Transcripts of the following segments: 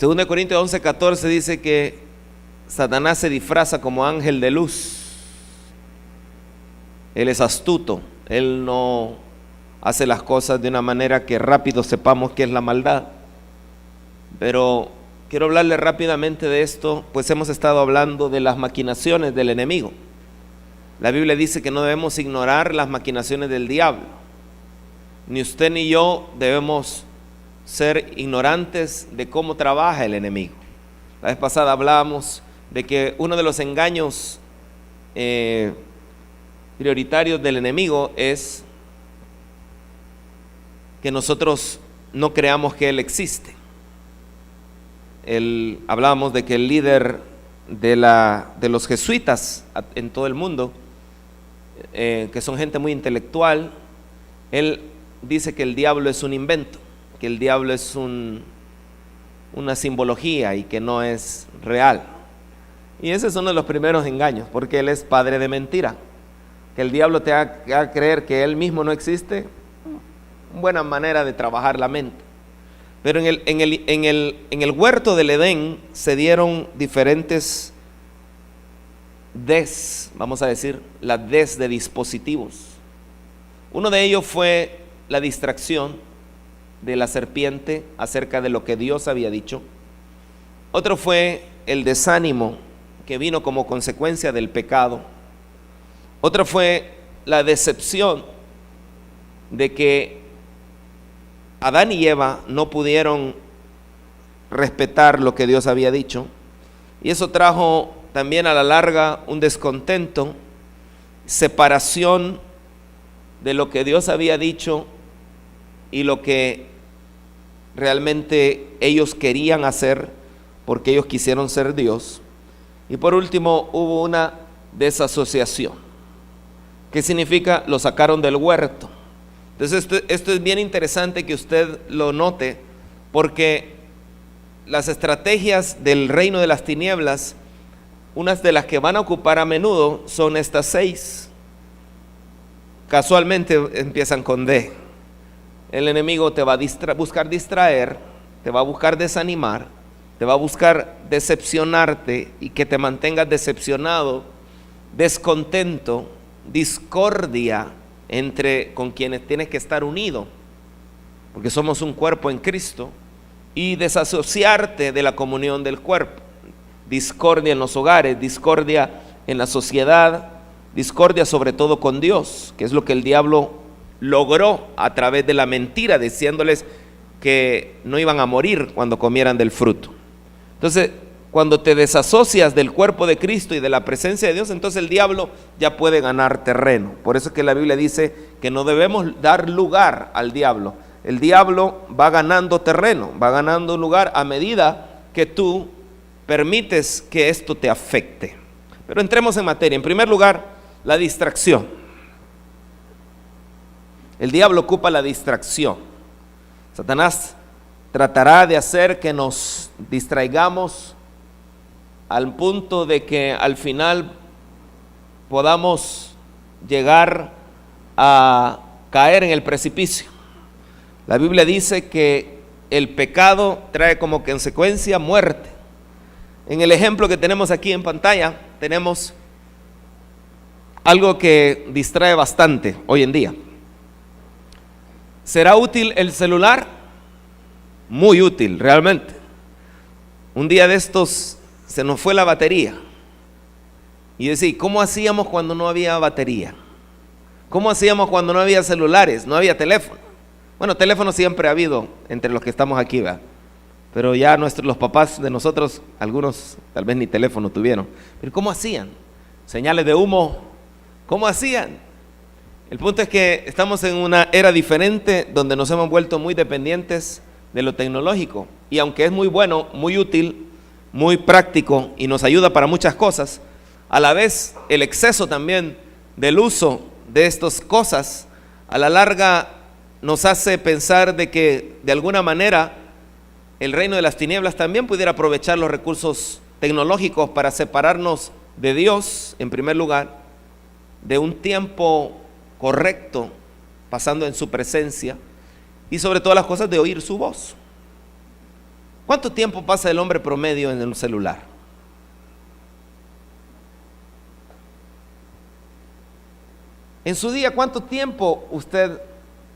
2 Corintios 11:14 dice que Satanás se disfraza como ángel de luz. Él es astuto, él no hace las cosas de una manera que rápido sepamos qué es la maldad. Pero quiero hablarle rápidamente de esto, pues hemos estado hablando de las maquinaciones del enemigo. La Biblia dice que no debemos ignorar las maquinaciones del diablo. Ni usted ni yo debemos ser ignorantes de cómo trabaja el enemigo. La vez pasada hablábamos de que uno de los engaños prioritarios del enemigo es que nosotros no creamos que él existe. Hablábamos de que el líder de los jesuitas en todo el mundo, que son gente muy intelectual, él dice que el diablo es un invento, que el diablo es una simbología y que no es real. Y ese es uno de los primeros engaños, porque él es padre de mentira. Que el diablo te haga creer que él mismo no existe, buena manera de trabajar la mente. Pero en el huerto del Edén se dieron diferentes vamos a decir, la de dispositivos. Uno de ellos fue la distracción de la serpiente acerca de lo que Dios había dicho. Otro fue el desánimo que vino como consecuencia del pecado. Otra fue la decepción de que Adán y Eva no pudieron respetar lo que Dios había dicho, y eso trajo también a la larga un descontento, separación de lo que Dios había dicho y lo que realmente ellos querían hacer, porque ellos quisieron ser Dios. Y por último hubo una desasociación. ¿Qué significa? Lo sacaron del huerto. Entonces esto es bien interesante que usted lo note, porque las estrategias del reino de las tinieblas, unas de las que van a ocupar a menudo son estas 6. Casualmente empiezan con D. El enemigo te va a buscar distraer, te va a buscar desanimar, te va a buscar decepcionarte y que te mantengas decepcionado, descontento, discordia con quienes tienes que estar unido, porque somos un cuerpo en Cristo, y desasociarte de la comunión del cuerpo. Discordia en los hogares, discordia en la sociedad, discordia sobre todo con Dios, que es lo que el diablo logró a través de la mentira, diciéndoles que no iban a morir cuando comieran del fruto. Entonces, cuando te desasocias del cuerpo de Cristo y de la presencia de Dios, entonces el diablo ya puede ganar terreno. Por eso es que la Biblia dice que no debemos dar lugar al diablo. El diablo va ganando terreno, va ganando lugar a medida que tú permites que esto te afecte. Pero entremos en materia. En primer lugar, la distracción. El diablo ocupa la distracción. Satanás tratará de hacer que nos distraigamos al punto de que al final podamos llegar a caer en el precipicio. La Biblia dice que el pecado trae como consecuencia muerte. En el ejemplo que tenemos aquí en pantalla, tenemos algo que distrae bastante hoy en día. ¿Será útil el celular? Muy útil, realmente. Un día de estos se nos fue la batería. Y decía, ¿cómo hacíamos cuando no había batería? ¿Cómo hacíamos cuando no había celulares, no había teléfono? Bueno, teléfono siempre ha habido entre los que estamos aquí, ¿verdad? Pero ya los papás de nosotros, algunos tal vez ni teléfono tuvieron. Pero ¿cómo hacían? Señales de humo, ¿cómo hacían? El punto es que estamos en una era diferente donde nos hemos vuelto muy dependientes de lo tecnológico. Y aunque es muy bueno, muy útil, muy práctico y nos ayuda para muchas cosas, a la vez el exceso también del uso de estas cosas a la larga nos hace pensar de que de alguna manera el reino de las tinieblas también pudiera aprovechar los recursos tecnológicos para separarnos de Dios, en primer lugar, de un tiempo correcto pasando en su presencia y sobre todas las cosas de oír su voz. ¿Cuánto tiempo pasa el hombre promedio en el celular? En su día, ¿cuánto tiempo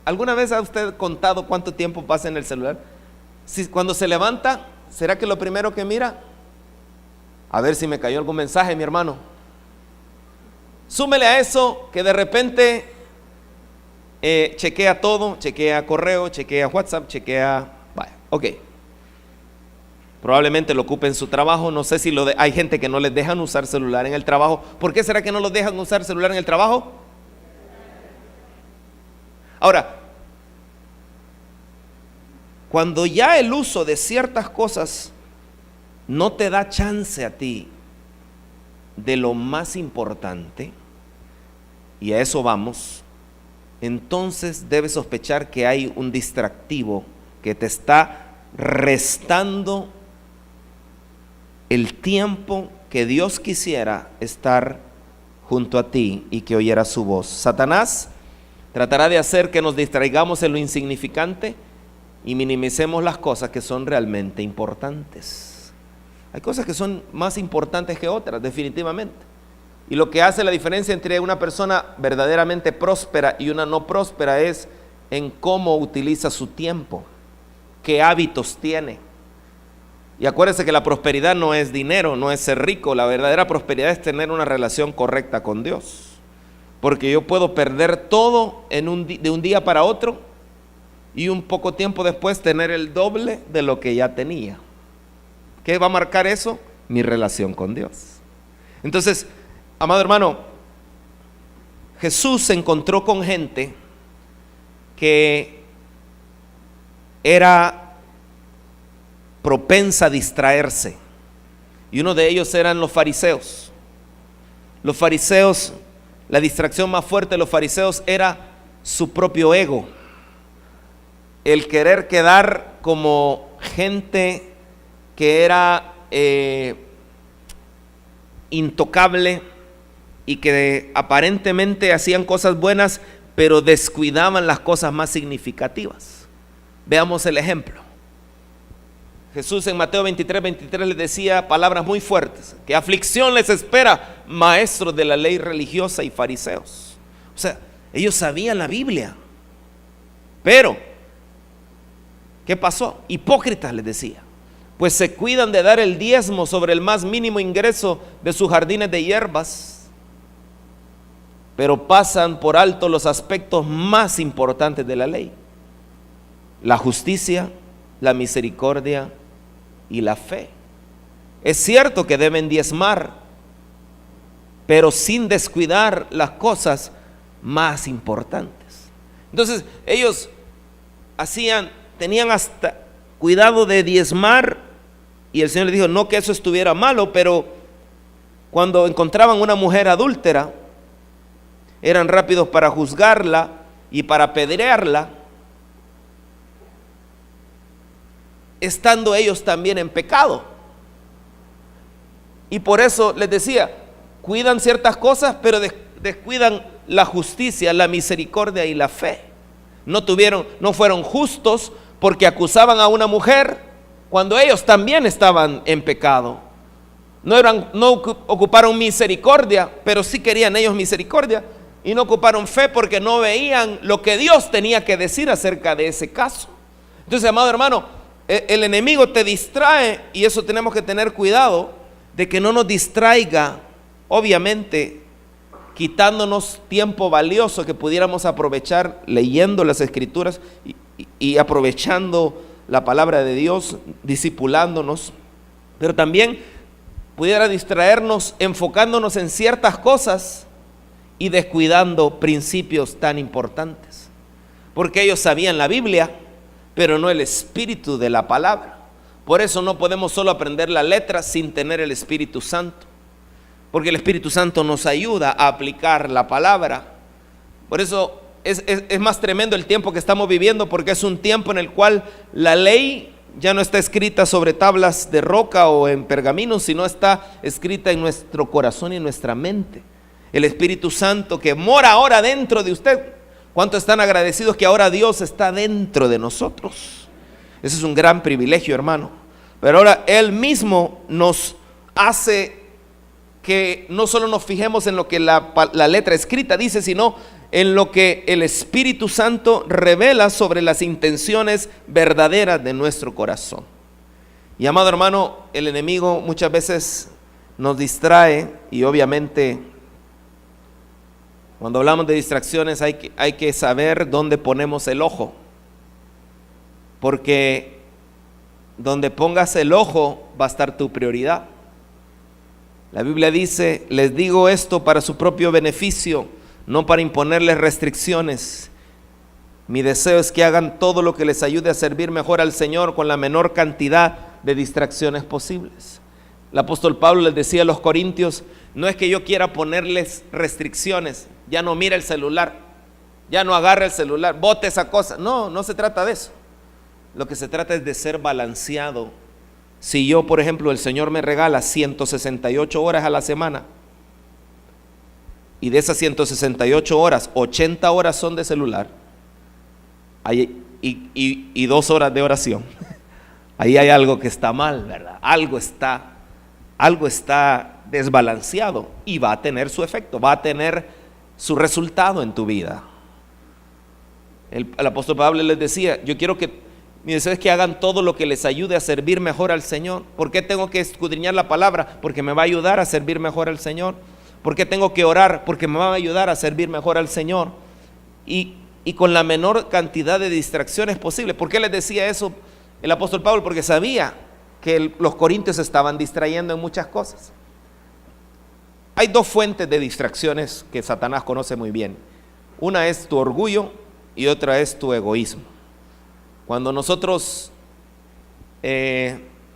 alguna vez ha usted contado cuánto tiempo pasa en el celular? Si cuando se levanta, ¿será que lo primero que mira? A ver si me cayó algún mensaje, mi hermano. Súmele a eso que de repente chequea todo, chequea correo, chequea WhatsApp, vaya, ok. Probablemente lo ocupe en su trabajo. No sé si hay gente que no les dejan usar celular en el trabajo. ¿Por qué será que no los dejan usar celular en el trabajo? Ahora, cuando ya el uso de ciertas cosas no te da chance a ti de lo más importante, y a eso vamos, entonces debes sospechar que hay un distractivo que te está restando el tiempo que Dios quisiera estar junto a ti y que oyera su voz. Satanás tratará de hacer que nos distraigamos en lo insignificante y minimicemos las cosas que son realmente importantes. Hay cosas que son más importantes que otras, definitivamente. Y lo que hace la diferencia entre una persona verdaderamente próspera y una no próspera es en cómo utiliza su tiempo, qué hábitos tiene. Y acuérdense que la prosperidad no es dinero, no es ser rico. La verdadera prosperidad es tener una relación correcta con Dios. Porque yo puedo perder todo de un día para otro y un poco tiempo después tener el doble de lo que ya tenía. ¿Qué va a marcar eso? Mi relación con Dios. Entonces, amado hermano, Jesús se encontró con gente que era propensa a distraerse, y uno de ellos eran los fariseos. Los fariseos, la distracción más fuerte de los fariseos era su propio ego, el querer quedar como gente que era intocable y que aparentemente hacían cosas buenas, pero descuidaban las cosas más significativas. Veamos el ejemplo. Jesús en Mateo 23 les decía palabras muy fuertes: que aflicción les espera, maestros de la ley religiosa y fariseos. O sea, ellos sabían la Biblia, pero ¿qué pasó? Hipócritas, les decía, pues se cuidan de dar el diezmo sobre el más mínimo ingreso de sus jardines de hierbas, pero pasan por alto los aspectos más importantes de la ley: la justicia, la misericordia y la fe. Es cierto que deben diezmar, pero sin descuidar las cosas más importantes. Entonces ellos tenían hasta cuidado de diezmar, y el Señor les dijo no que eso estuviera malo, pero cuando encontraban una mujer adúltera eran rápidos para juzgarla y para apedrearla, estando ellos también en pecado. Y por eso les decía, cuidan ciertas cosas, pero descuidan la justicia, la misericordia y la fe. No fueron justos porque acusaban a una mujer cuando ellos también estaban en pecado. No ocuparon misericordia, pero sí querían ellos misericordia, y no ocuparon fe porque no veían lo que Dios tenía que decir acerca de ese caso. Entonces, amado hermano, el enemigo te distrae, y eso tenemos que tener cuidado de que no nos distraiga, obviamente quitándonos tiempo valioso que pudiéramos aprovechar leyendo las escrituras y aprovechando la palabra de Dios, discipulándonos, pero también pudiera distraernos enfocándonos en ciertas cosas y descuidando principios tan importantes, porque ellos sabían la Biblia, pero no el espíritu de la palabra. Por eso no podemos solo aprender la letra sin tener el Espíritu Santo, porque el Espíritu Santo nos ayuda a aplicar la palabra. Por eso es más tremendo el tiempo que estamos viviendo, porque es un tiempo en el cual la ley ya no está escrita sobre tablas de roca o en pergaminos, sino está escrita en nuestro corazón y en nuestra mente. El Espíritu Santo que mora ahora dentro de usted. ¿Cuántos están agradecidos que ahora Dios está dentro de nosotros? Ese es un gran privilegio, hermano. Pero ahora Él mismo nos hace que no solo nos fijemos en lo que la letra escrita dice, sino en lo que el Espíritu Santo revela sobre las intenciones verdaderas de nuestro corazón. Y amado hermano, el enemigo muchas veces nos distrae, y obviamente cuando hablamos de distracciones hay que saber dónde ponemos el ojo, porque donde pongas el ojo va a estar tu prioridad. La Biblia dice: les digo esto para su propio beneficio, no para imponerles restricciones. Mi deseo es que hagan todo lo que les ayude a servir mejor al Señor con la menor cantidad de distracciones posibles. El apóstol Pablo les decía a los corintios: no es que yo quiera ponerles restricciones, ya no mira el celular, ya no agarra el celular, bote esa cosa. No, no se trata de eso. Lo que se trata es de ser balanceado. Si yo, por ejemplo, el Señor me regala 168 horas a la semana, y de esas 168 horas, 80 horas son de celular, y 2 horas de oración, ahí hay algo que está mal, ¿verdad? Algo está desbalanceado, y va a tener su efecto, va a tener su resultado en tu vida. El apóstol Pablo les decía: yo quiero que mi deseo es que hagan todo lo que les ayude a servir mejor al Señor. ¿Por qué tengo que escudriñar la palabra? Porque me va a ayudar a servir mejor al Señor. ¿Por qué tengo que orar? Porque me va a ayudar a servir mejor al Señor. Y con la menor cantidad de distracciones posible. ¿Por qué les decía eso el apóstol Pablo? Porque sabía que los corintios se estaban distrayendo en muchas cosas. Hay 2 fuentes de distracciones que Satanás conoce muy bien. Una es tu orgullo y otra es tu egoísmo. Cuando nosotros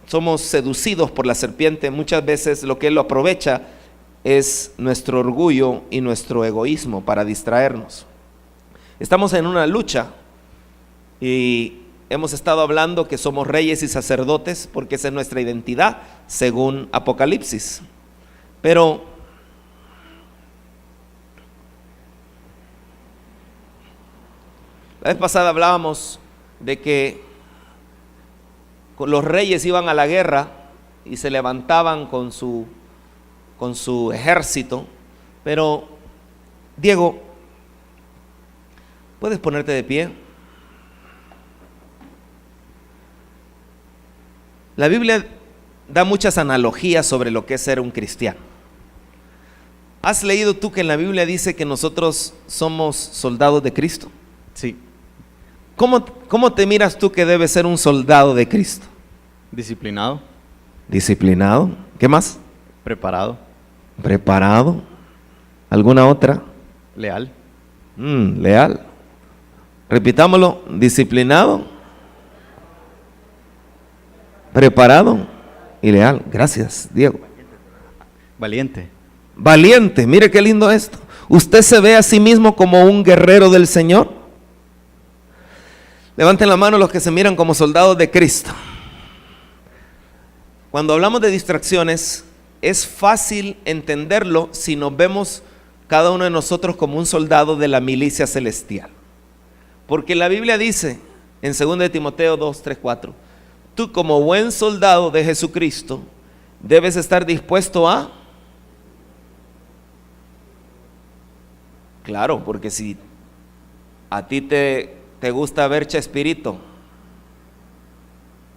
somos seducidos por la serpiente, muchas veces lo que él lo aprovecha es nuestro orgullo y nuestro egoísmo para distraernos. Estamos en una lucha y hemos estado hablando que somos reyes y sacerdotes porque esa es nuestra identidad según Apocalipsis. Pero la vez pasada hablábamos de que los reyes iban a la guerra y se levantaban con su ejército. Pero Diego, ¿puedes ponerte de pie? La Biblia da muchas analogías sobre lo que es ser un cristiano. ¿Has leído tú que en la Biblia dice que nosotros somos soldados de Cristo? Sí. ¿Cómo te miras tú que debes ser un soldado de Cristo? Disciplinado. Disciplinado. ¿Qué más? Preparado. Preparado. ¿Alguna otra? Leal. Leal. Repitámoslo: disciplinado, preparado y leal. Gracias, Diego. Valiente. Valiente. Mire qué lindo esto. ¿Usted se ve a sí mismo como un guerrero del Señor? Levanten la mano los que se miran como soldados de Cristo. Cuando hablamos de distracciones, es fácil entenderlo si nos vemos cada uno de nosotros como un soldado de la milicia celestial. Porque la Biblia dice en 2 de Timoteo 2, 3, 4: tú como buen soldado de Jesucristo debes estar dispuesto a... Claro, porque si a ti te gusta ver Chespirito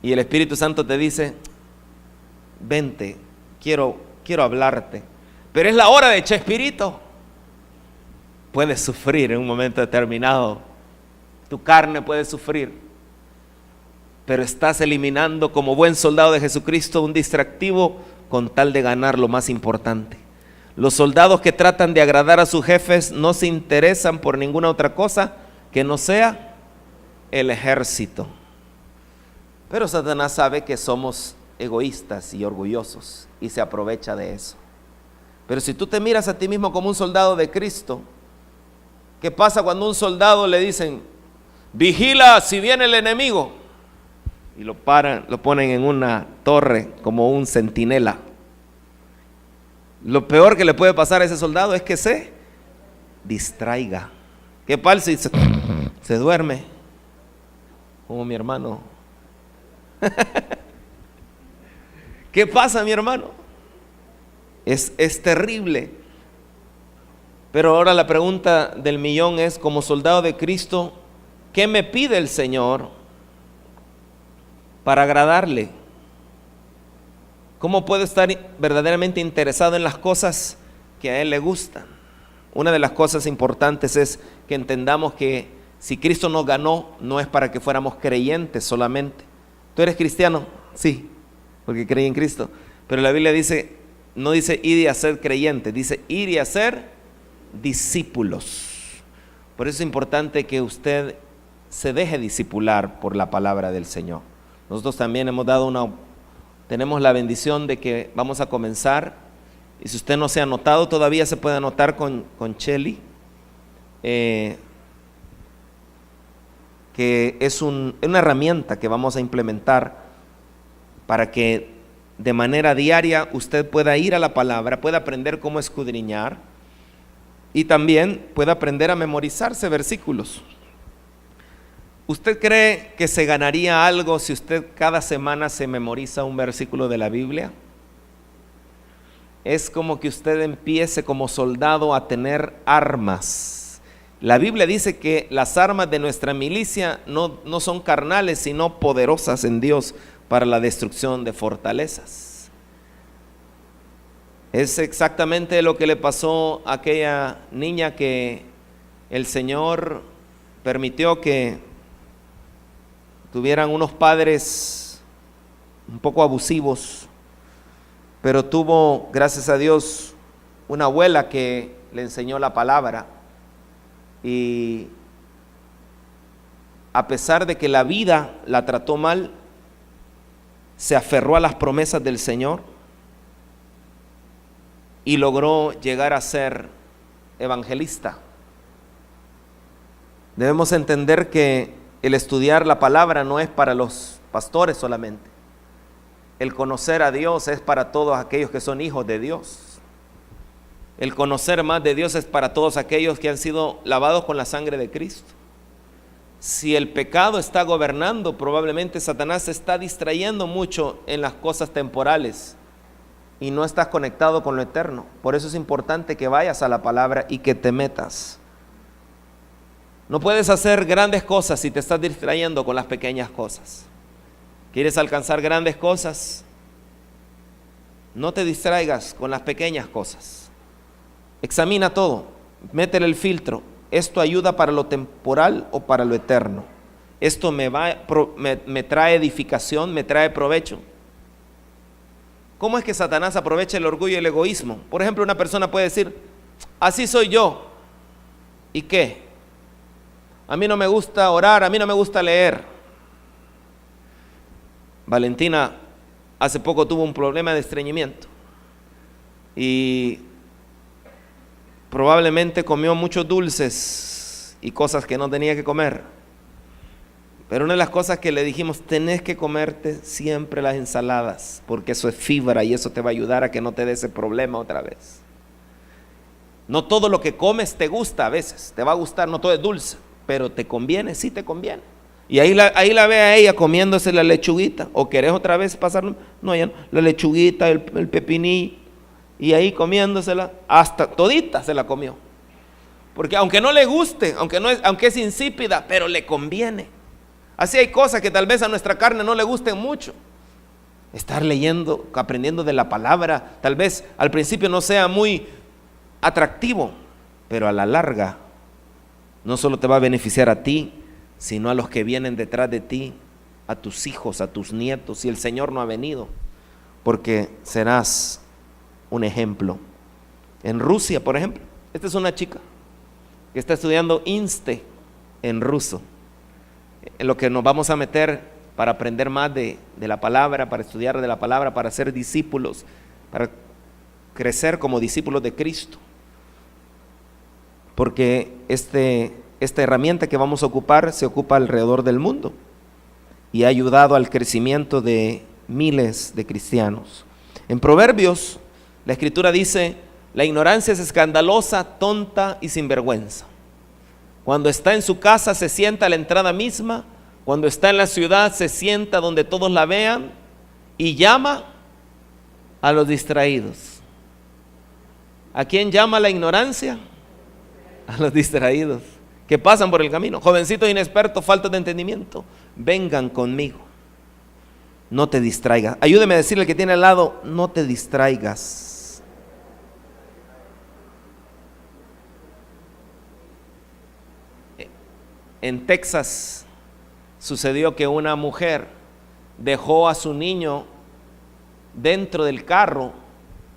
y el Espíritu Santo te dice: vente, quiero hablarte, pero es la hora de Chespirito, puedes sufrir en un momento determinado, tu carne puede sufrir, pero estás eliminando como buen soldado de Jesucristo un distractivo con tal de ganar lo más importante. Los soldados que tratan de agradar a sus jefes no se interesan por ninguna otra cosa que no sea el ejército. Pero Satanás sabe que somos egoístas y orgullosos y se aprovecha de eso. Pero si tú te miras a ti mismo como un soldado de Cristo, ¿qué pasa cuando a un soldado le dicen: vigila si viene el enemigo? Y lo ponen en una torre como un centinela. Lo peor que le puede pasar a ese soldado es que se distraiga. ¿Qué pasa si se duerme? Como mi hermano. ¿Qué pasa, mi hermano? Es terrible. Pero ahora la pregunta del millón es, como soldado de Cristo, ¿qué me pide el Señor para agradarle? ¿Cómo puedo estar verdaderamente interesado en las cosas que a Él le gustan? Una de las cosas importantes es que entendamos que si Cristo nos ganó, no es para que fuéramos creyentes solamente. ¿Tú eres cristiano? Sí, porque creí en Cristo. Pero la Biblia dice, no dice ir y a ser creyentes, dice ir y a ser discípulos. Por eso es importante que usted se deje discipular por la palabra del Señor. Nosotros también tenemos la bendición de que vamos a comenzar, y si usted no se ha anotado, todavía se puede anotar con Cheli, que es una herramienta que vamos a implementar para que de manera diaria usted pueda ir a la palabra, pueda aprender cómo escudriñar y también pueda aprender a memorizarse versículos. ¿Usted cree que se ganaría algo si usted cada semana se memoriza un versículo de la Biblia? Es como que usted empiece como soldado a tener armas. La Biblia dice que las armas de nuestra milicia no son carnales, sino poderosas en Dios para la destrucción de fortalezas. Es exactamente lo que le pasó a aquella niña que el Señor permitió que tuvieran unos padres un poco abusivos, pero tuvo, gracias a Dios, una abuela que le enseñó la palabra. Y a pesar de que la vida la trató mal, se aferró a las promesas del Señor y logró llegar a ser evangelista. Debemos entender que el estudiar la palabra no es para los pastores solamente. El conocer a Dios es para todos aquellos que son hijos de Dios. El conocer más de Dios es para todos aquellos que han sido lavados con la sangre de Cristo. Si el pecado está gobernando, probablemente Satanás se está distrayendo mucho en las cosas temporales y no estás conectado con lo eterno. Por eso es importante que vayas a la palabra y que te metas. No puedes hacer grandes cosas si te estás distrayendo con las pequeñas cosas. ¿Quieres alcanzar grandes cosas? No te distraigas con las pequeñas cosas. Examina todo, métele el filtro. ¿Esto ayuda para lo temporal o para lo eterno? ¿Esto me trae edificación, me trae provecho? ¿Cómo es que Satanás aprovecha el orgullo y el egoísmo? Por ejemplo, una persona puede decir, así soy yo. ¿Y qué? A mí no me gusta orar, a mí no me gusta leer. Valentina hace poco tuvo un problema de estreñimiento y probablemente comió muchos dulces y cosas que no tenía que comer. Pero una de las cosas que le dijimos, tenés que comerte siempre las ensaladas, porque eso es fibra y eso te va a ayudar a que no te dé ese problema otra vez. No todo lo que comes te gusta a veces, te va a gustar, no todo es dulce, pero te conviene, sí te conviene. Y ahí la ve a ella comiéndose la lechuguita, o querés otra vez pasarlo, no, ya no, la lechuguita, el pepinillo, y ahí comiéndosela, hasta todita se la comió. Porque aunque no le guste, aunque es insípida, pero le conviene. Así hay cosas que tal vez a nuestra carne no le gusten mucho. Estar leyendo, aprendiendo de la palabra, tal vez al principio no sea muy atractivo, pero a la larga no solo te va a beneficiar a ti, sino a los que vienen detrás de ti, a tus hijos, a tus nietos, si el Señor no ha venido, porque serás un ejemplo. En Rusia, por ejemplo, esta es una chica que está estudiando INSTE en ruso, en lo que nos vamos a meter para aprender más de la palabra, para estudiar de la palabra, para ser discípulos, para crecer como discípulos de Cristo. Porque esta herramienta que vamos a ocupar se ocupa alrededor del mundo y ha ayudado al crecimiento de miles de cristianos. En Proverbios, la Escritura dice, la ignorancia es escandalosa, tonta y sinvergüenza. Cuando está en su casa se sienta a la entrada misma, cuando está en la ciudad se sienta donde todos la vean y llama A los distraídos. ¿A quién llama la ignorancia? A los distraídos que pasan por el camino. Jovencitos inexpertos, faltos de entendimiento, vengan conmigo. No te distraigas. Ayúdeme a decirle al que tiene al lado, no te distraigas. En Texas sucedió que una mujer dejó a su niño dentro del carro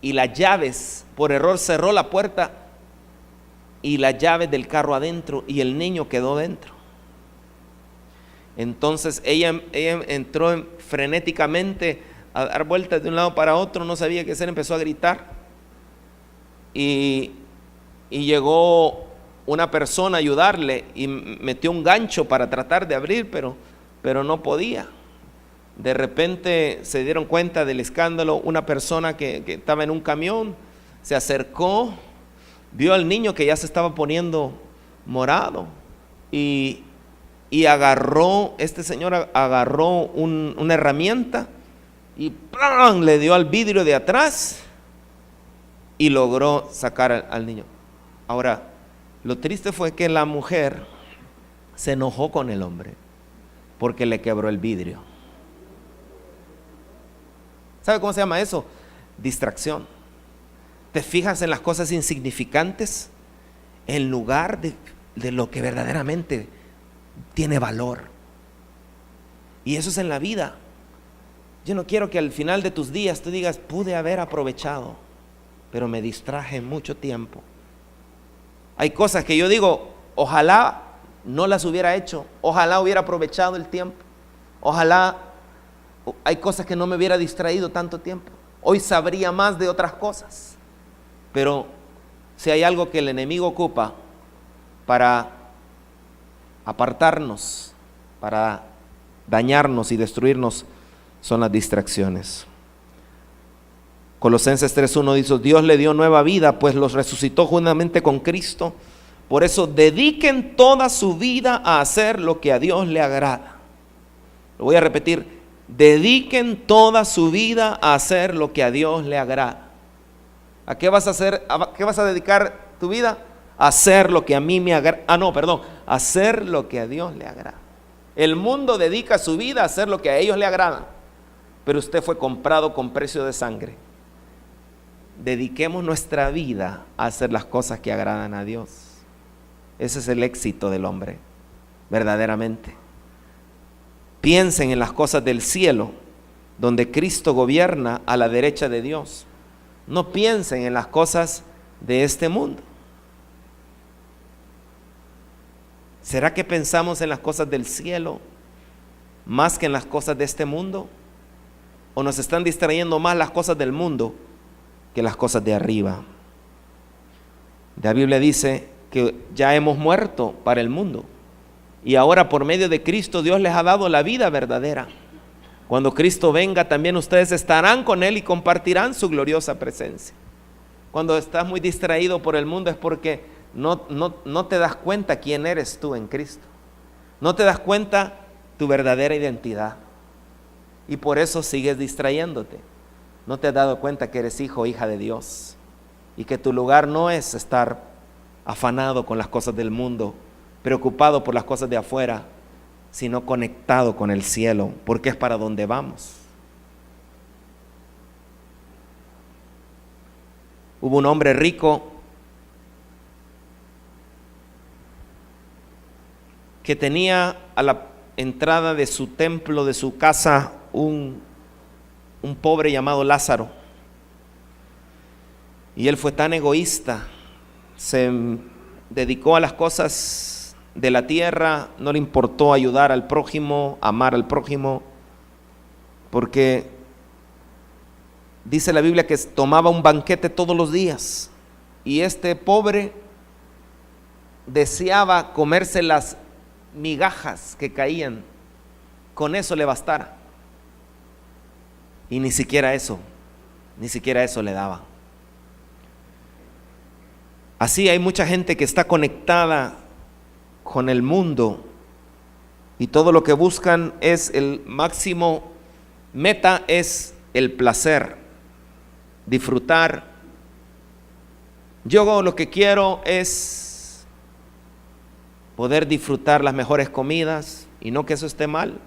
y las llaves, por error cerró la puerta y las llaves del carro adentro y el niño quedó dentro. Entonces ella entró frenéticamente a dar vueltas de un lado para otro, no sabía qué hacer, empezó a gritar y llegó una persona a ayudarle y metió un gancho para tratar de abrir, pero no podía. De repente se dieron cuenta del escándalo, una persona que estaba en un camión se acercó, vio al niño que ya se estaba poniendo morado y agarró, este señor agarró una herramienta y ¡plam!, le dio al vidrio de atrás y logró sacar al niño. Ahora, lo triste fue que la mujer se enojó con el hombre porque le quebró el vidrio. ¿Sabe cómo se llama eso? Distracción. Te fijas en las cosas insignificantes en lugar de lo que verdaderamente tiene valor. Y eso es en la vida. Yo no quiero que al final de tus días tú digas, pude haber aprovechado, pero me distraje mucho tiempo. Hay cosas que yo digo, ojalá no las hubiera hecho, ojalá hubiera aprovechado el tiempo, ojalá hay cosas que no me hubiera distraído tanto tiempo. Hoy sabría más de otras cosas. Pero si hay algo que el enemigo ocupa para apartarnos, para dañarnos y destruirnos, son las distracciones. Colosenses 3:1 dice, Dios le dio nueva vida, pues los resucitó juntamente con Cristo. Por eso dediquen toda su vida a hacer lo que a Dios le agrada. Lo voy a repetir, dediquen toda su vida a hacer lo que a Dios le agrada. ¿A qué vas a hacer? ¿A qué vas a dedicar tu vida? A hacer lo que a mí me agrada. A hacer lo que a Dios le agrada. El mundo dedica su vida a hacer lo que a ellos le agrada, pero usted fue comprado con precio de sangre. Dediquemos nuestra vida a hacer las cosas que agradan a Dios. Ese es el éxito del hombre, verdaderamente. Piensen en las cosas del cielo, donde Cristo gobierna a la derecha de Dios. No piensen en las cosas de este mundo. ¿Será que pensamos en las cosas del cielo más que en las cosas de este mundo? ¿O nos están distrayendo más las cosas del mundo que las cosas de arriba? La Biblia dice que ya hemos muerto para el mundo y ahora por medio de Cristo Dios les ha dado la vida verdadera. Cuando Cristo venga también ustedes estarán con Él y compartirán su gloriosa presencia. Cuando estás muy distraído por el mundo es porque no te das cuenta quién eres tú en Cristo. No te das cuenta tu verdadera identidad. Y por eso sigues distrayéndote. No te has dado cuenta que eres hijo o hija de Dios. Y que tu lugar no es estar afanado con las cosas del mundo, preocupado por las cosas de afuera, sino conectado con el cielo, porque es para donde vamos. Hubo un hombre rico que tenía a la entrada de su templo, de su casa, un pobre llamado Lázaro. Y él fue tan egoísta, se dedicó a las cosas de la tierra, no le importó ayudar al prójimo, amar al prójimo, porque dice la Biblia que tomaba un banquete todos los días y este pobre deseaba comerse las migajas que caían, con eso le bastara, y ni siquiera eso le daba. Así hay mucha gente que está conectada con el mundo y todo lo que buscan es el máximo meta, es el placer. disfrutar. Yo lo que quiero es poder disfrutar las mejores comidas, y no que eso esté mal.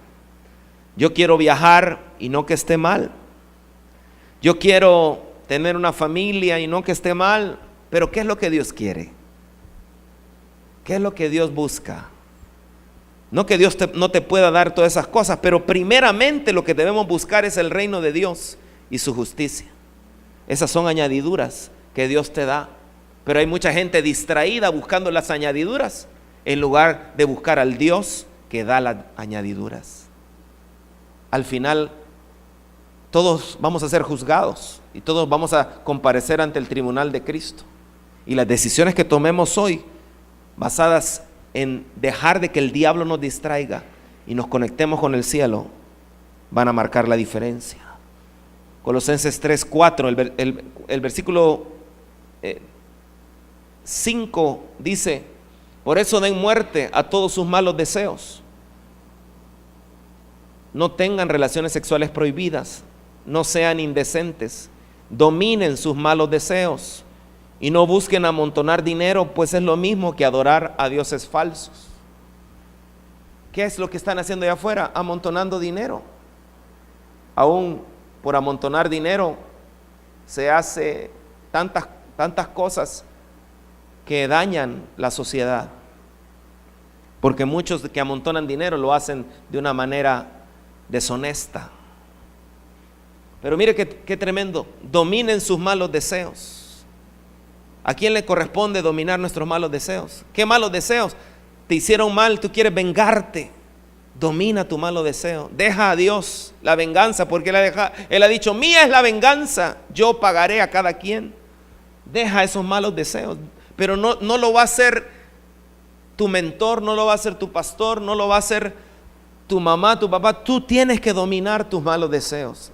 Yo quiero viajar y no que esté mal. Yo quiero tener una familia y no que esté mal. Pero ¿qué es lo que Dios quiere? ¿Qué es lo que Dios busca? No que Dios no te pueda dar todas esas cosas, pero primeramente lo que debemos buscar es el reino de Dios y su justicia. Esas son añadiduras que Dios te da. Pero hay mucha gente distraída buscando las añadiduras en lugar de buscar al Dios que da las añadiduras. Al final todos vamos a ser juzgados y todos vamos a comparecer ante el tribunal de Cristo. Y las decisiones que tomemos hoy, basadas en dejar de que el diablo nos distraiga y nos conectemos con el cielo, van a marcar la diferencia. Colosenses 3:4, el versículo 5 dice: por eso den muerte a todos sus malos deseos. No tengan relaciones sexuales prohibidas, no sean indecentes, dominen sus malos deseos y no busquen amontonar dinero, pues es lo mismo que adorar a dioses falsos. ¿Qué es lo que están haciendo allá afuera? Amontonando dinero. Aún por amontonar dinero se hace tantas cosas que dañan la sociedad, porque muchos que amontonan dinero lo hacen de una manera deshonesta. Pero mire qué tremendo: dominen sus malos deseos. ¿A quién le corresponde dominar nuestros malos deseos? ¿Qué malos deseos? Te hicieron mal, tú quieres vengarte. Domina tu malo deseo. Deja a Dios la venganza, porque Él ha dicho: mía es la venganza, yo pagaré a cada quien. Deja esos malos deseos. Pero no lo va a hacer tu mentor, no lo va a hacer tu pastor, no lo va a hacer tu mamá, tu papá. Tú tienes que dominar tus malos deseos.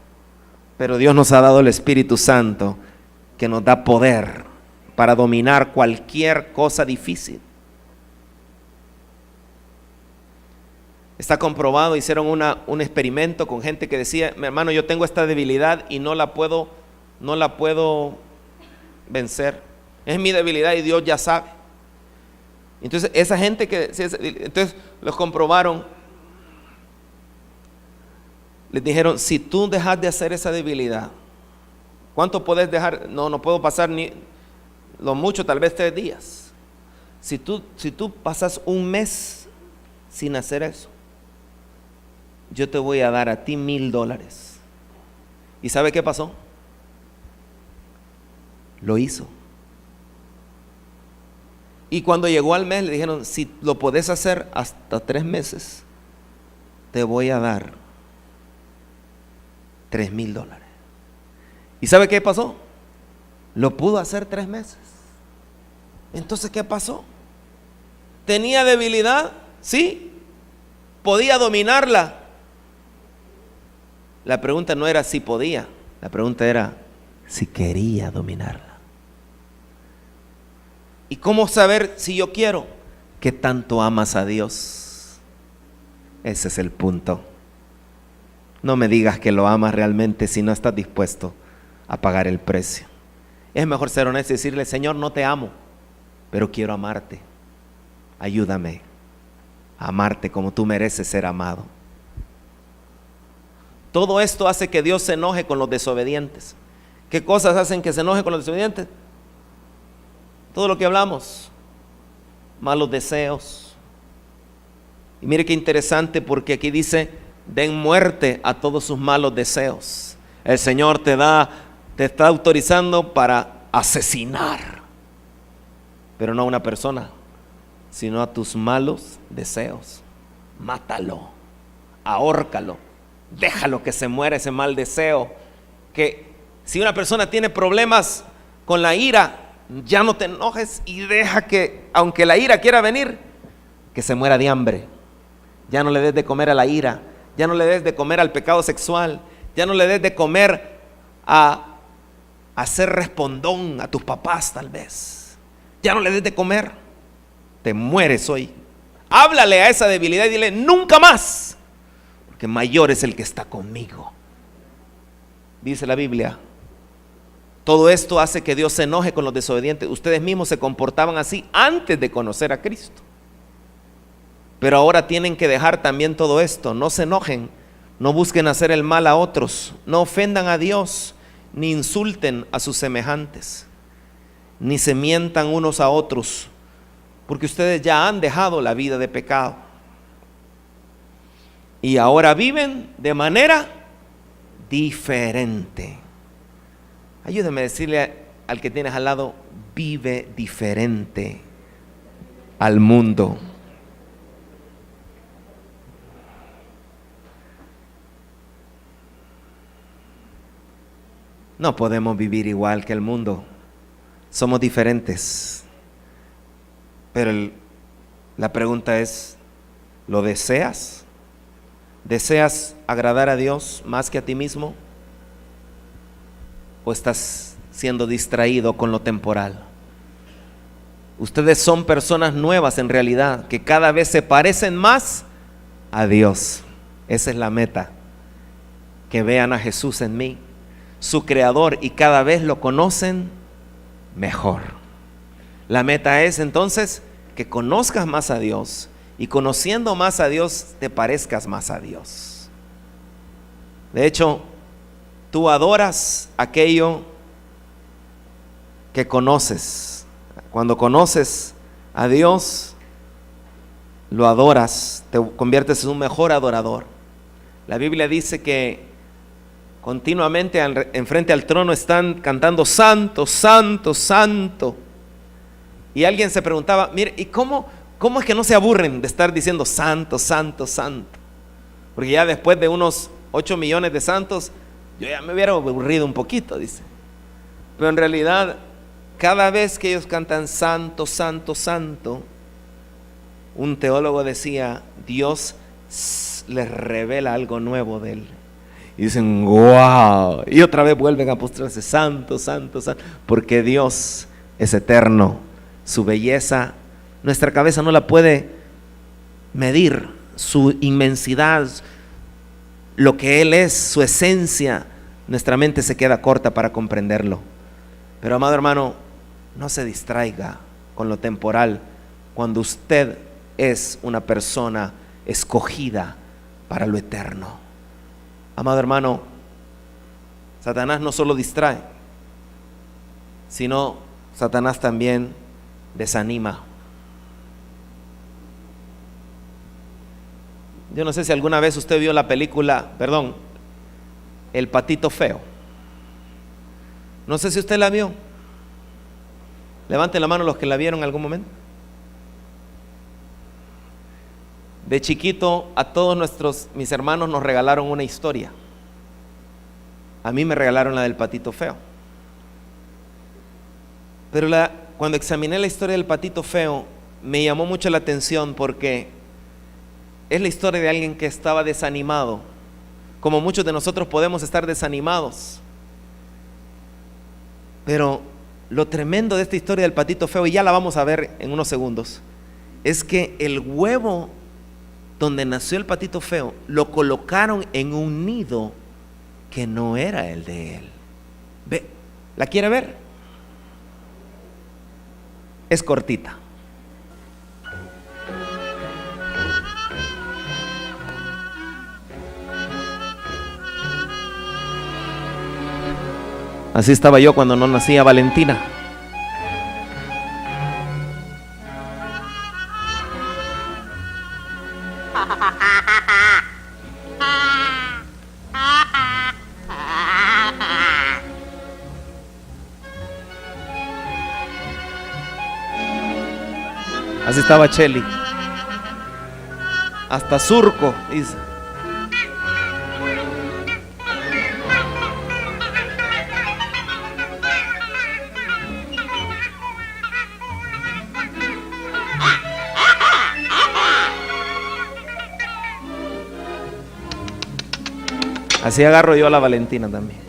Pero Dios nos ha dado el Espíritu Santo, que nos da poder para dominar cualquier cosa difícil. Está comprobado, hicieron un experimento con gente que decía: mi hermano, yo tengo esta debilidad y no la puedo vencer. Es mi debilidad y Dios ya sabe. Entonces esa gente entonces los comprobaron. Les dijeron: si tú dejas de hacer esa debilidad, ¿cuánto puedes dejar? No puedo pasar ni lo mucho, tal vez 3 días. Si tú pasas un mes sin hacer eso, yo te voy a dar a ti $1,000. ¿Y sabe qué pasó? Lo hizo. Y cuando llegó al mes le dijeron: si lo podés hacer hasta 3 meses, te voy a dar $3,000. ¿Y sabe qué pasó? Lo pudo hacer 3 meses. Entonces, ¿qué pasó? ¿Tenía debilidad? Sí. ¿Podía dominarla? La pregunta no era si podía, la pregunta era si quería dominarla. ¿Y cómo saber si yo quiero? ¿Qué tanto amas a Dios? Ese es el punto. No me digas que lo amas realmente si no estás dispuesto a pagar el precio. Es mejor ser honesto y decirle: Señor, no te amo, pero quiero amarte. Ayúdame a amarte como tú mereces ser amado. Todo esto hace que Dios se enoje con los desobedientes. ¿Qué cosas hacen que se enoje con los desobedientes? Todo lo que hablamos. Malos deseos. Y mire qué interesante, porque aquí dice: den muerte a todos sus malos deseos. El Señor te está autorizando para asesinar, pero no a una persona, sino a tus malos deseos. Mátalo, ahórcalo, déjalo que se muera ese mal deseo. Que si una persona tiene problemas con la ira, ya no te enojes y deja que, aunque la ira quiera venir, que se muera de hambre. Ya no le des de comer a la ira, ya no le des de comer al pecado sexual, ya no le des de comer a ser respondón a tus papás, tal vez. Ya no le des de comer, te mueres hoy. Háblale a esa debilidad y dile: nunca más, porque mayor es el que está conmigo. Dice la Biblia Todo esto hace que Dios se enoje con los desobedientes. Ustedes mismos se comportaban así antes de conocer a Cristo. Pero ahora tienen que dejar también todo esto. No se enojen, no busquen hacer el mal a otros, no ofendan a Dios, ni insulten a sus semejantes, ni se mientan unos a otros, porque ustedes ya han dejado la vida de pecado y ahora viven de manera diferente. Ayúdeme a decirle al que tienes al lado: vive diferente al mundo. No podemos vivir igual que el mundo. Somos diferentes. Pero la pregunta es, ¿lo deseas? ¿Deseas agradar a Dios más que a ti mismo? ¿O estás siendo distraído con lo temporal? Ustedes son personas nuevas en realidad, que cada vez se parecen más a Dios. Esa es la meta. Que vean a Jesús en mí, su creador, y cada vez lo conocen mejor. La meta es entonces que conozcas más a Dios, y conociendo más a Dios te parezcas más a Dios. De hecho, tú adoras aquello que conoces. Cuando conoces a Dios, lo adoras, te conviertes en un mejor adorador. La Biblia dice que continuamente enfrente al trono están cantando santo, santo, santo. Y alguien se preguntaba, mire, ¿y cómo es que no se aburren de estar diciendo santo, santo, santo? Porque ya después de unos 8 millones de santos, yo ya me hubiera aburrido un poquito, dice. Pero en realidad, cada vez que ellos cantan santo, santo, santo, un teólogo decía, Dios les revela algo nuevo de él. Y dicen, wow, y otra vez vuelven a postrarse, santo, santo, santo, porque Dios es eterno, su belleza, nuestra cabeza no la puede medir, su inmensidad, lo que Él es, su esencia, nuestra mente se queda corta para comprenderlo. Pero amado hermano, no se distraiga con lo temporal cuando usted es una persona escogida para lo eterno. Amado hermano, Satanás no solo distrae, sino Satanás también desanima. Yo no sé si alguna vez usted vio la película, El Patito Feo. No sé si usted la vio. Levanten la mano los que la vieron en algún momento. De chiquito a todos mis hermanos nos regalaron una historia. A mí me regalaron la del Patito Feo. Pero cuando examiné la historia del Patito Feo, me llamó mucho la atención porque es la historia de alguien que estaba desanimado, como muchos de nosotros podemos estar desanimados. Pero lo tremendo de esta historia del Patito Feo, y ya la vamos a ver en unos segundos, es que el huevo donde nació el Patito Feo lo colocaron en un nido que no era el de él. ¿Ve? ¿La quiere ver? Es cortita. Así estaba yo cuando no nacía Valentina. Así estaba Cheli. Hasta surco hizo. Así agarro yo a la Valentina también.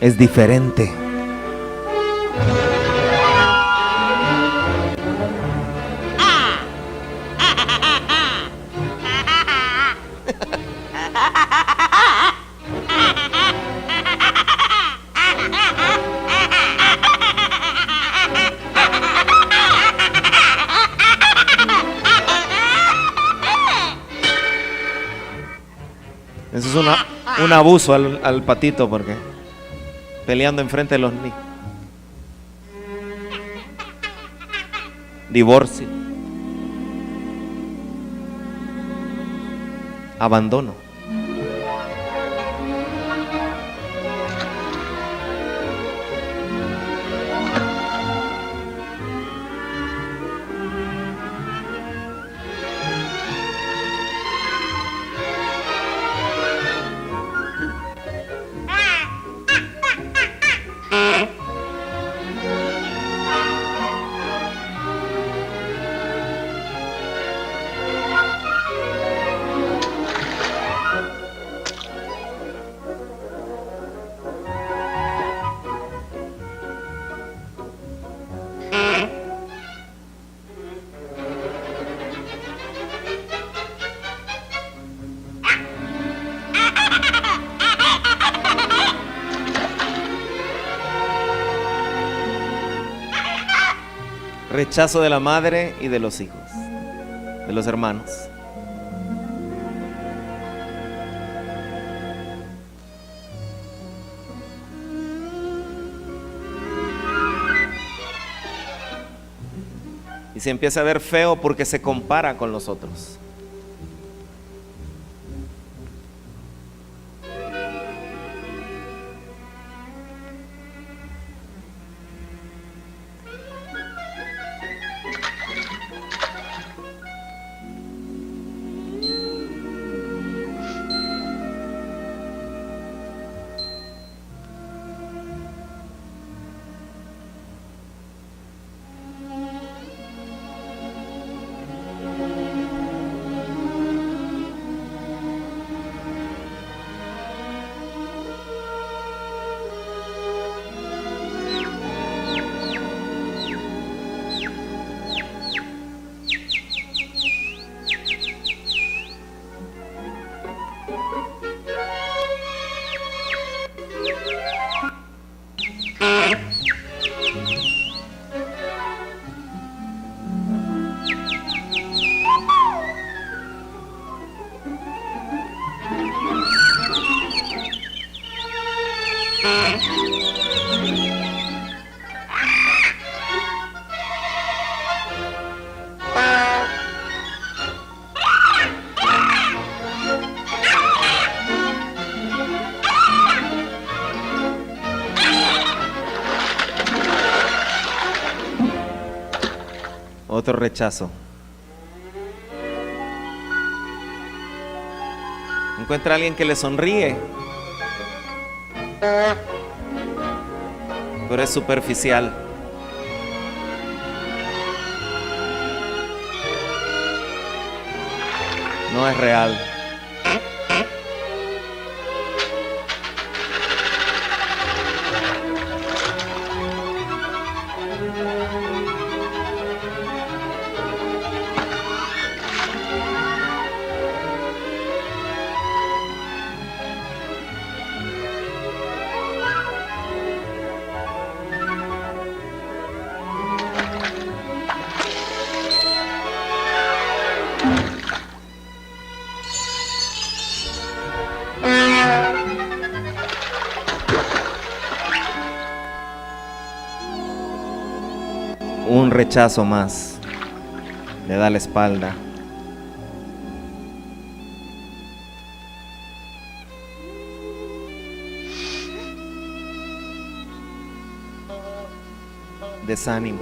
es diferente. Eso es un abuso al patito, porque peleando enfrente de los niños. Divorcio. Abandono. Rechazo de la madre y de los hijos, de los hermanos. Y se empieza a ver feo porque se compara con los otros. Otro rechazo. Encuentra a alguien que le sonríe, pero es superficial. No es real. Un rechazo más. Le da la espalda. Desánimo.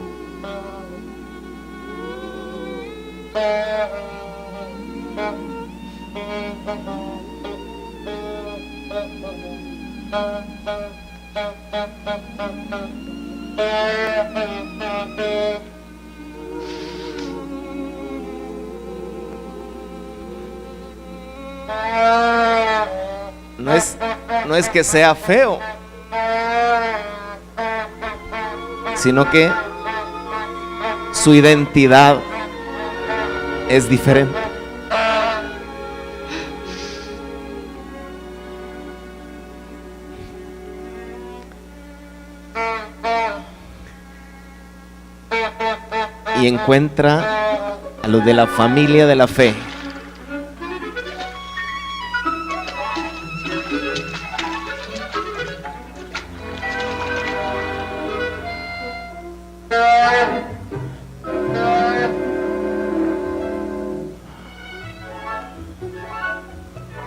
No es que sea feo, sino que su identidad es diferente. Y encuentra a los de la familia de la fe.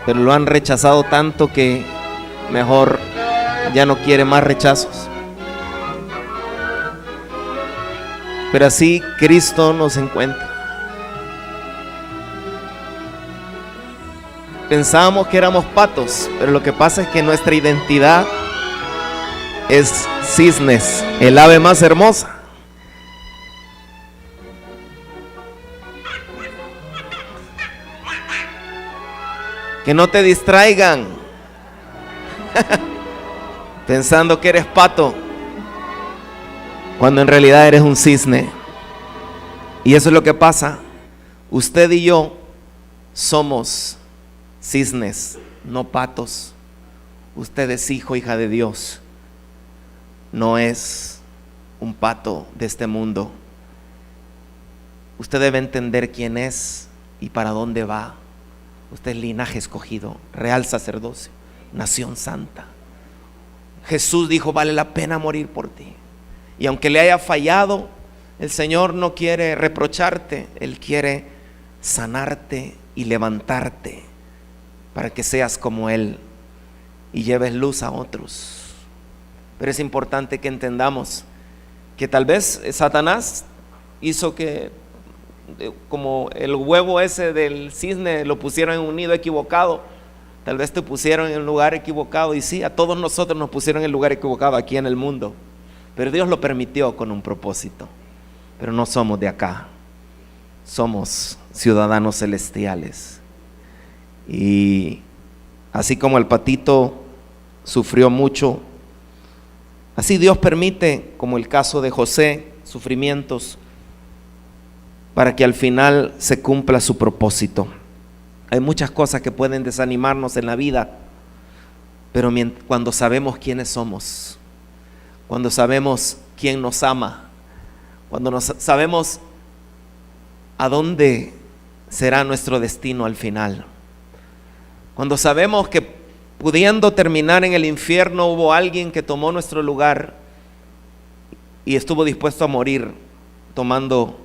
Pero lo han rechazado tanto que mejor ya no quiere más rechazos. Pero así Cristo nos encuentra. Pensábamos que éramos patos, pero lo que pasa es que nuestra identidad es cisnes, el ave más hermosa. Que no te distraigan pensando que eres pato, cuando en realidad eres un cisne. Y eso es lo que pasa. Usted y yo somos cisnes, no patos. Usted es hijo, hija de Dios. No es un pato de este mundo. Usted debe entender quién es y para dónde va. Usted es linaje escogido, real sacerdocio, nación santa. Jesús dijo: vale la pena morir por ti. Y aunque le haya fallado, el Señor no quiere reprocharte, Él quiere sanarte y levantarte para que seas como Él y lleves luz a otros. Pero es importante que entendamos que tal vez Satanás hizo que, como el huevo ese del cisne, lo pusieron en un nido equivocado. Tal vez te pusieron en un lugar equivocado. Y sí, a todos nosotros nos pusieron en el lugar equivocado aquí en el mundo. Pero Dios lo permitió con un propósito. Pero no somos de acá. Somos ciudadanos celestiales. Y así como el patito sufrió mucho, así Dios permite, como el caso de José, sufrimientos para que al final se cumpla su propósito. Hay muchas cosas que pueden desanimarnos en la vida, pero cuando sabemos quiénes somos, cuando sabemos quién nos ama, cuando sabemos a dónde será nuestro destino al final, cuando sabemos que pudiendo terminar en el infierno hubo alguien que tomó nuestro lugar y estuvo dispuesto a morir tomando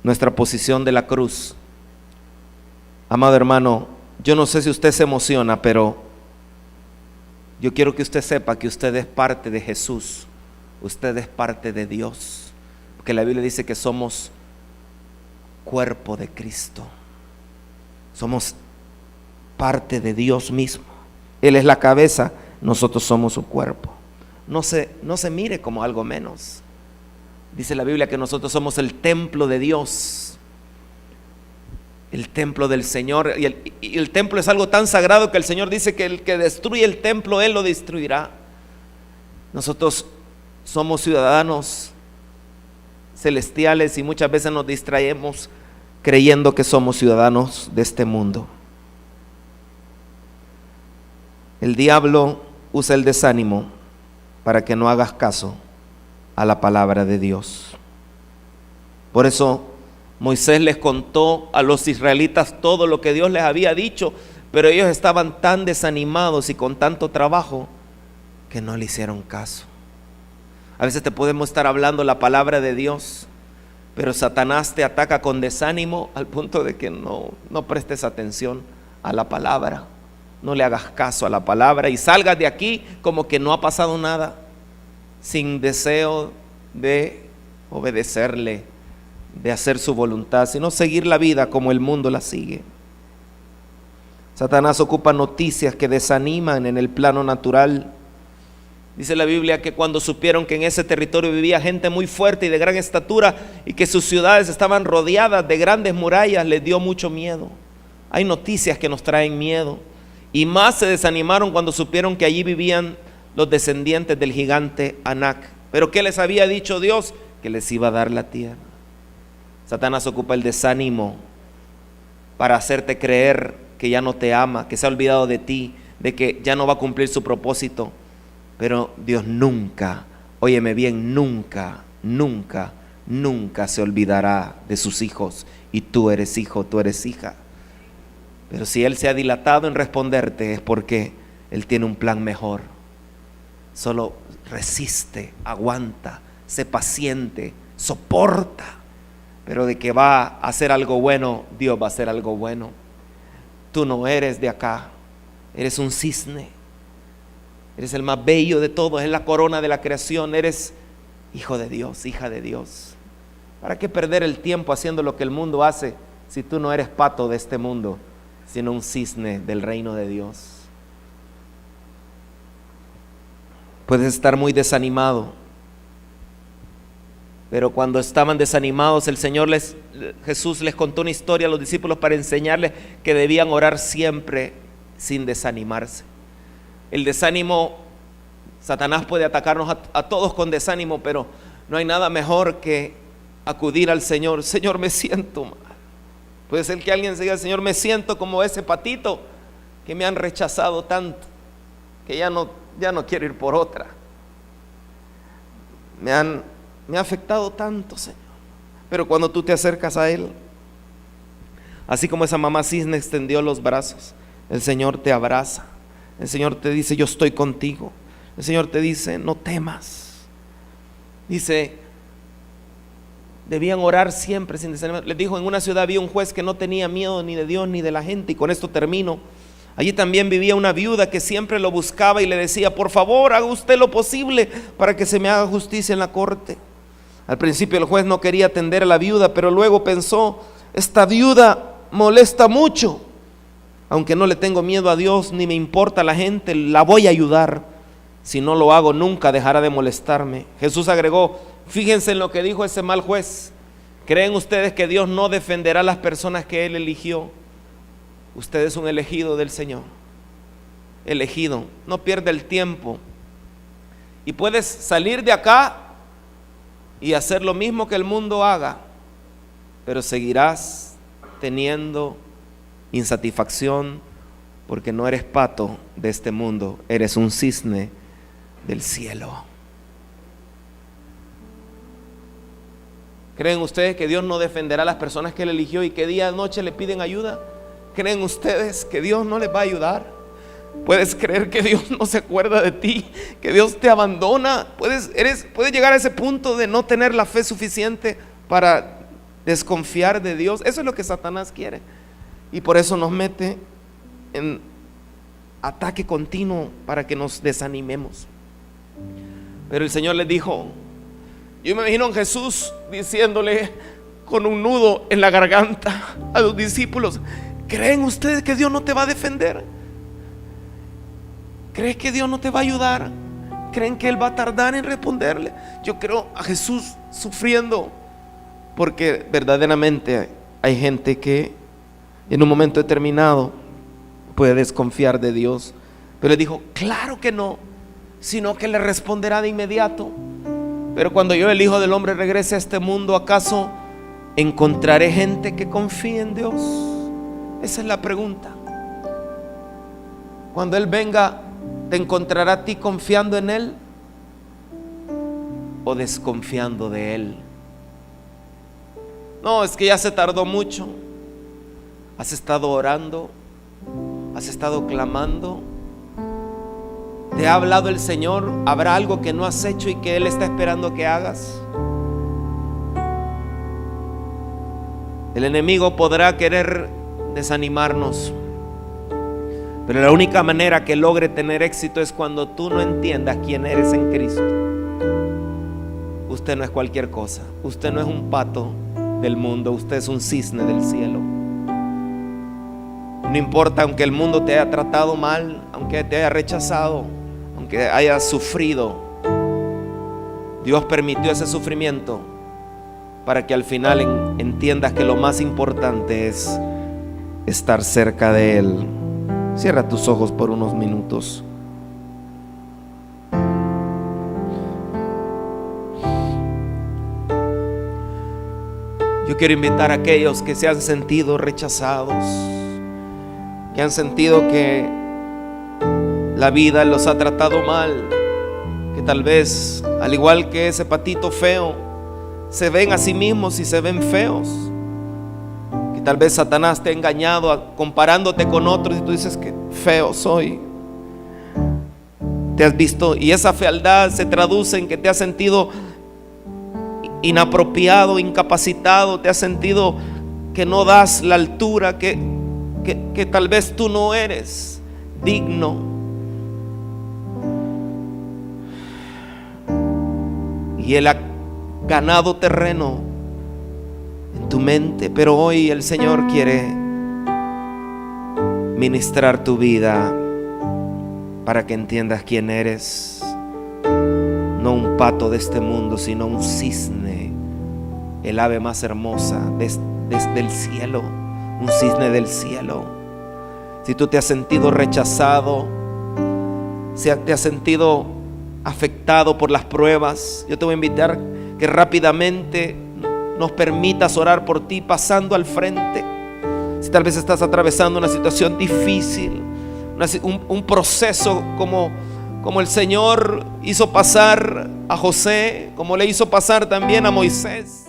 nuestra posición de la cruz. Amado hermano, yo no sé si usted se emociona, pero yo quiero que usted sepa que usted es parte de Jesús, usted es parte de Dios, porque la Biblia dice que somos cuerpo de Cristo, somos parte de Dios mismo. Él es la cabeza, nosotros somos su cuerpo. No se mire como algo menos. Dice la Biblia que nosotros somos el templo de Dios, el templo del Señor. Y el templo es algo tan sagrado que el Señor dice que el que destruye el templo, Él lo destruirá. Nosotros somos ciudadanos celestiales y muchas veces nos distraemos creyendo que somos ciudadanos de este mundo. El diablo usa el desánimo para que no hagas caso a la palabra de Dios. Por eso Moisés les contó a los israelitas todo lo que Dios les había dicho, pero ellos estaban tan desanimados y con tanto trabajo que no le hicieron caso. A veces te podemos estar hablando la palabra de Dios, pero Satanás te ataca con desánimo al punto de que no prestes atención a la palabra, no le hagas caso a la palabra y salgas de aquí como que no ha pasado nada, sin deseo de obedecerle, de hacer su voluntad, sino seguir la vida como el mundo la sigue. Satanás ocupa noticias que desaniman en el plano natural. Dice la Biblia que cuando supieron que en ese territorio vivía gente muy fuerte y de gran estatura y que sus ciudades estaban rodeadas de grandes murallas, les dio mucho miedo. Hay noticias que nos traen miedo. Y más se desanimaron cuando supieron que allí vivían los descendientes del gigante Anac, Pero ¿qué les había dicho Dios? Que les iba a dar la tierra. Satanás ocupa el desánimo para hacerte creer que ya no te ama, que se ha olvidado de ti, de que ya no va a cumplir su propósito. Pero Dios nunca, óyeme bien, nunca se olvidará de sus hijos. Y tú eres hijo, tú eres hija. Pero si Él se ha dilatado en responderte, es porque Él tiene un plan mejor. Solo resiste, aguanta, sé paciente, soporta. Pero de que va a hacer algo bueno, Dios va a hacer algo bueno. Tú no eres de acá, eres un cisne, eres el más bello de todos, es la corona de la creación, eres hijo de Dios, hija de Dios. ¿Para qué perder el tiempo haciendo lo que el mundo hace si tú no eres pato de este mundo, sino un cisne del reino de Dios? Puedes estar muy desanimado, pero cuando estaban desanimados, Jesús les contó una historia a los discípulos para enseñarles que debían orar siempre sin desanimarse. El desánimo, Satanás puede atacarnos a todos con desánimo, pero no hay nada mejor que acudir al Señor. Señor, me siento mal. Puede ser que alguien se diga: Señor, me siento como ese patito que me han rechazado tanto, que ya no quiero ir por otra. Me ha afectado tanto, Señor. Pero cuando tú te acercas a Él, así como esa mamá cisne extendió los brazos, el Señor te abraza. El Señor te dice: yo estoy contigo. El Señor te dice: no temas. Dice: debían orar siempre sin desanimar. Les dijo: en una ciudad había un juez que no tenía miedo ni de Dios ni de la gente. Y con esto termino. Allí también vivía una viuda que siempre lo buscaba y le decía: por favor, haga usted lo posible para que se me haga justicia en la corte. Al principio el juez no quería atender a la viuda, pero luego pensó: esta viuda molesta mucho. Aunque no le tengo miedo a Dios ni me importa la gente, la voy a ayudar. Si no lo hago, nunca dejará de molestarme. Jesús agregó: fíjense en lo que dijo ese mal juez. ¿Creen ustedes que Dios no defenderá a las personas que Él eligió? Usted es un elegido del Señor. Elegido. No pierda el tiempo. Y puedes salir de acá y hacer lo mismo que el mundo haga, pero seguirás teniendo insatisfacción porque no eres pato de este mundo, eres un cisne del cielo. ¿Creen ustedes que Dios no defenderá a las personas que Él eligió y que día y noche le piden ayuda? ¿Creen ustedes que Dios no les va a ayudar? ¿Puedes creer que Dios no se acuerda de ti? ¿Que Dios te abandona? ¿Puedes llegar a ese punto de no tener la fe suficiente para desconfiar de Dios? Eso es lo que Satanás quiere. Y por eso nos mete en ataque continuo para que nos desanimemos. Pero el Señor les dijo, yo me imagino a Jesús diciéndole con un nudo en la garganta a los discípulos: ¿creen ustedes que Dios no te va a defender? ¿Creen que Dios no te va a ayudar? ¿Creen que Él va a tardar en responderle? Yo creo a Jesús sufriendo, porque verdaderamente hay gente que en un momento determinado puede desconfiar de Dios. Pero Él dijo: claro que no, sino que le responderá de inmediato. Pero cuando yo, el Hijo del Hombre, regrese a este mundo, ¿acaso encontraré gente que confíe en Dios? Esa es la pregunta. Cuando Él venga, ¿te encontrará a ti confiando en Él o desconfiando de Él? No, es que ya se tardó mucho. ¿Has estado orando? ¿Has estado clamando? ¿Te ha hablado el Señor? ¿Habrá algo que no has hecho y que Él está esperando que hagas? El enemigo podrá querer desanimarnos, pero la única manera que logre tener éxito es cuando tú no entiendas quién eres en Cristo. Usted no es cualquier cosa. Usted no es un pato del mundo. Usted es un cisne del cielo. No importa, aunque el mundo te haya tratado mal, aunque te haya rechazado, aunque hayas sufrido, Dios permitió ese sufrimiento para que al final entiendas que lo más importante es estar cerca de Él. Cierra tus ojos por unos minutos. Yo quiero invitar a aquellos que se han sentido rechazados, que han sentido que la vida los ha tratado mal, que tal vez, al igual que ese patito feo, se ven a sí mismos y se ven feos, que tal vez Satanás te ha engañado comparándote con otros y tú dices que feo soy. Te has visto, y esa fealdad se traduce en que te has sentido inapropiado, incapacitado, te has sentido que no das la altura, que tal vez tú no eres digno. Y Él ha ganado terreno en tu mente, pero hoy el Señor quiere ministrar tu vida para que entiendas quién eres. No un pato de este mundo, sino un cisne, el ave más hermosa desde el cielo, un cisne del cielo. Si tú te has sentido rechazado, si te has sentido afectado por las pruebas, yo te voy a invitar que rápidamente nos permitas orar por ti pasando al frente. Si tal vez estás atravesando una situación difícil, un proceso como el Señor hizo pasar a José, como le hizo pasar también a Moisés.